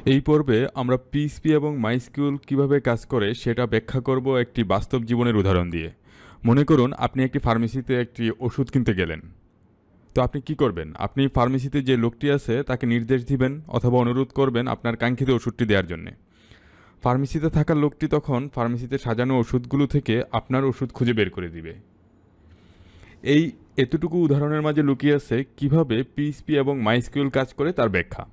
এই পর্বে আমরা পিএইচপি এবং মাইস্কিউএল কিভাবে কাজ করে সেটা ব্যাখ্যা করব একটি বাস্তব জীবনের উদাহরণ দিয়ে। মনে করুন আপনি একটি ফার্মেসিতে একটি ওষুধ কিনতে গেলেন। তো আপনি কি করবেন? আপনি ফার্মেসিতে যে লোকটি আছে তাকে নির্দেশ দিবেন অথবা অনুরোধ করবেন আপনার কাঙ্ক্ষিত ওষুধটি দেওয়ার জন্যে। ফার্মেসিতে থাকা লোকটি তখন ফার্মেসিতে সাজানো ওষুধগুলো থেকে আপনার ওষুধ খুঁজে বের করে দিবে। এই এতটুকু উদাহরণের মাঝে লুকিয়ে আছে কিভাবে পিএইচপি এবং মাইস্কিউএল কাজ করে তার ব্যাখ্যা।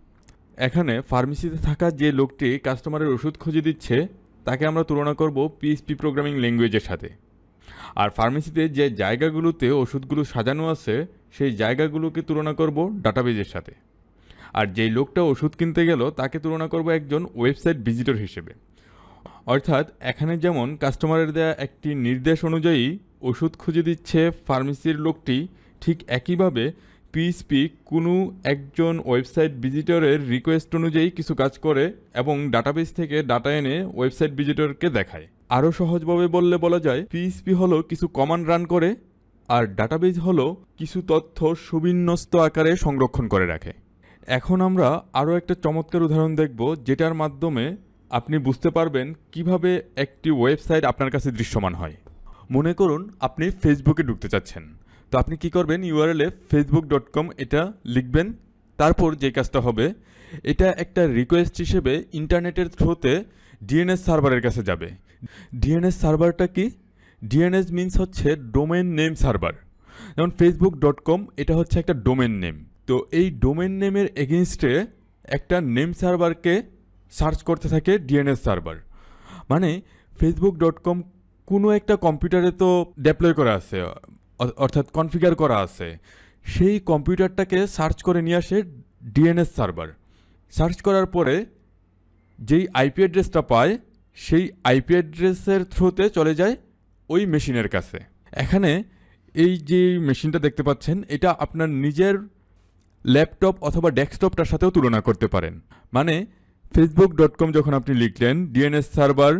এখানে ফার্মেসিতে থাকা যে লোকটি কাস্টমারের ওষুধ খুঁজে দিচ্ছে তাকে আমরা তুলনা করব পিএইচপি প্রোগ্রামিং ল্যাঙ্গুয়েজের সাথে। আর ফার্মেসিতে যে জায়গাগুলোতে ওষুধগুলো সাজানো আছে সেই জায়গাগুলোকে তুলনা করব ডাটাবেজের সাথে। আর যেই লোকটা ওষুধ কিনতে গেল তাকে তুলনা করব একজন ওয়েবসাইট ভিজিটর হিসেবে। অর্থাৎ এখানে যেমন কাস্টমারের দেয়া একটি নির্দেশ অনুযায়ী ওষুধ খুঁজে দিচ্ছে ফার্মেসির লোকটি, ঠিক একইভাবে পিএইচপি কোনো একজন ওয়েবসাইট ভিজিটরের রিকোয়েস্ট অনুযায়ী কিছু কাজ করে এবং ডাটাবেস থেকে ডাটা এনে ওয়েবসাইট ভিজিটরকে দেখায়। আরও সহজভাবে বললে বলা যায় পিএইচপি হলো কিছু কমান্ড রান করে আর ডাটাবেজ হলো কিছু তথ্য সুবিন্যস্ত আকারে সংরক্ষণ করে রাখে। এখন আমরা আরও একটা চমৎকার উদাহরণ দেখব যেটার মাধ্যমে আপনি বুঝতে পারবেন কিভাবে একটি ওয়েবসাইট আপনার কাছে দৃশ্যমান হয়। মনে করুন আপনি ফেসবুকে ঢুকতে চাচ্ছেন। তো আপনি কি করবেন? ইউআরএলে facebook.com এটা লিখবেন। তারপর যে কাজটা হবে, এটা একটা রিকোয়েস্ট হিসেবে ইন্টারনেটের থ্রুতে ডিএনএস সার্ভারের কাছে যাবে। ডিএনএস সার্ভারটা কি? ডিএনএস মিনস হচ্ছে ডোমেন নেম সার্ভার। যেমন facebook.com এটা হচ্ছে একটা ডোমেন নেম। তো এই ডোমেন নেমের এগেনস্টে একটা নেম সার্ভারকে সার্চ করতে থাকে ডিএনএস সার্ভার। মানে facebook.com কোনো একটা কম্পিউটারে তো ডেপ্লয় করা আছে, অর্থাৎ কনফিগার করা আছে। সেই কম্পিউটারটাকে সার্চ করে নিয়ে আসে ডিএনএস সার্ভার। সার্চ করার পরে যেই আইপি অ্যাড্রেসটা পায় সেই আইপি অ্যাড্রেসের থ্রুতে চলে যায় ওই মেশিনের কাছে। এখানে এই যে মেশিনটা দেখতে পাচ্ছেন এটা আপনার নিজের ল্যাপটপ অথবা ডেস্কটপটার সাথেও তুলনা করতে পারেন। মানে facebook.com যখন আপনি লিখলেন, ডিএনএস সার্ভার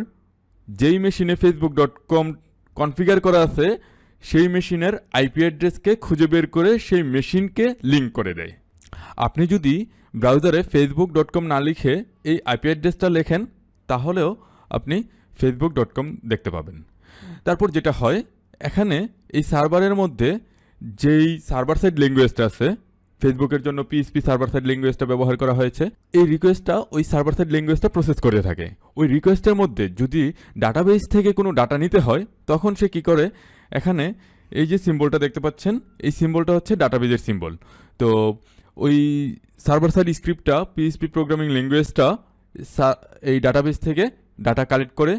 যেই মেশিনে facebook.com কনফিগার করা আছে সেই মেশিনের আইপি অ্যাড্রেসকে খুঁজে বের করে সেই মেশিনকে লিঙ্ক করে দেয়। আপনি যদি ব্রাউজারে facebook.com না লিখে এই আইপি অ্যাড্রেসটা লেখেন তাহলেও আপনি facebook.com দেখতে পাবেন। তারপর যেটা হয়, এখানে এই সার্ভারের মধ্যে যেই সার্ভার সাইড ল্যাঙ্গুয়েজটা আছে, ফেসবুকের জন্য পিএইচপি সার্ভার সাইড ল্যাঙ্গুয়েজটা ব্যবহার করা হয়েছে। এই রিকোয়েস্টটা ওই সার্ভার সাইড ল্যাঙ্গুয়েজটা প্রসেস করে থাকে। ওই রিকোয়েস্টের মধ্যে যদি ডাটাবেস থেকে কোনো ডাটা নিতে হয় তখন সে কি করে, এখানে এই যে সিম্বলটা দেখতে পাচ্ছেন এই সিম্বলটা হচ্ছে ডাটাবেজের সিম্বল। তো ওই সার্ভার সাইড স্ক্রিপ্টটা পিএইচপি প্রোগ্রামিং ল্যাঙ্গুয়েজটা এই ডাটাবেস থেকে ডাটা কালেক্ট করে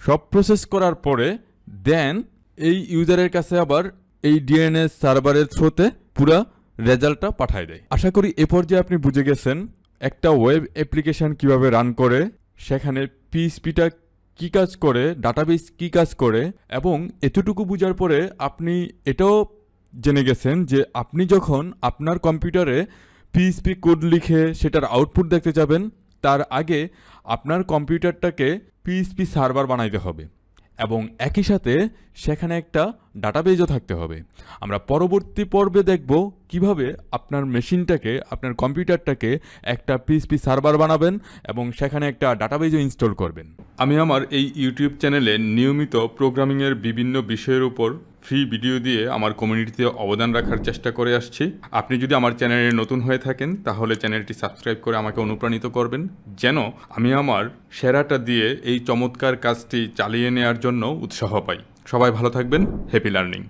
সব প্রসেস করার পরে দেন এই ইউজারের কাছে আবার এই ডিএনএস সার্ভারের থ্রুতে পুরা রেজাল্টটা পাঠায় দেয়। আশা করি এ পর্যায়ে আপনি বুঝে গেছেন একটা ওয়েব অ্যাপ্লিকেশন কিভাবে রান করে, সেখানে পিএইচপিটা কি কাজ করে, ডাটাবেস কি কাজ করে, এবং এতটুকু বোঝার পরে আপনি এটাও জেনে গেছেন যে আপনি যখন আপনার কম্পিউটারে পিএইচপি কোড লিখে সেটার আউটপুট দেখতে যাবেন তার আগে আপনার কম্পিউটারটাকে পিএইচপি সার্ভার বানাইতে হবে এবং একই সাথে সেখানে একটা ডাটাবেজও থাকতে হবে। আমরা পরবর্তী পর্বে দেখব কিভাবে আপনার মেশিনটাকে, আপনার কম্পিউটারটাকে একটা পিএইচপি সার্ভার বানাবেন এবং সেখানে একটা ডাটাবেজও ইনস্টল করবেন। আমি আমার এই ইউটিউব চ্যানেলে নিয়মিত প্রোগ্রামিংয়ের বিভিন্ন বিষয়ের উপর ফ্রি ভিডিও দিয়ে আমার কমিউনিটিতে অবদান রাখার চেষ্টা করে আসছি। আপনি যদি আমার চ্যানেলে নতুন হয়ে থাকেন তাহলে চ্যানেলটি সাবস্ক্রাইব করে আমাকে অনুপ্রাণিত করবেন, যেন আমি আমার সেরাটা দিয়ে এই চমৎকার কাজটি চালিয়ে নেওয়ার জন্য উৎসাহ পাই। সবাই ভালো থাকবেন। Happy learning.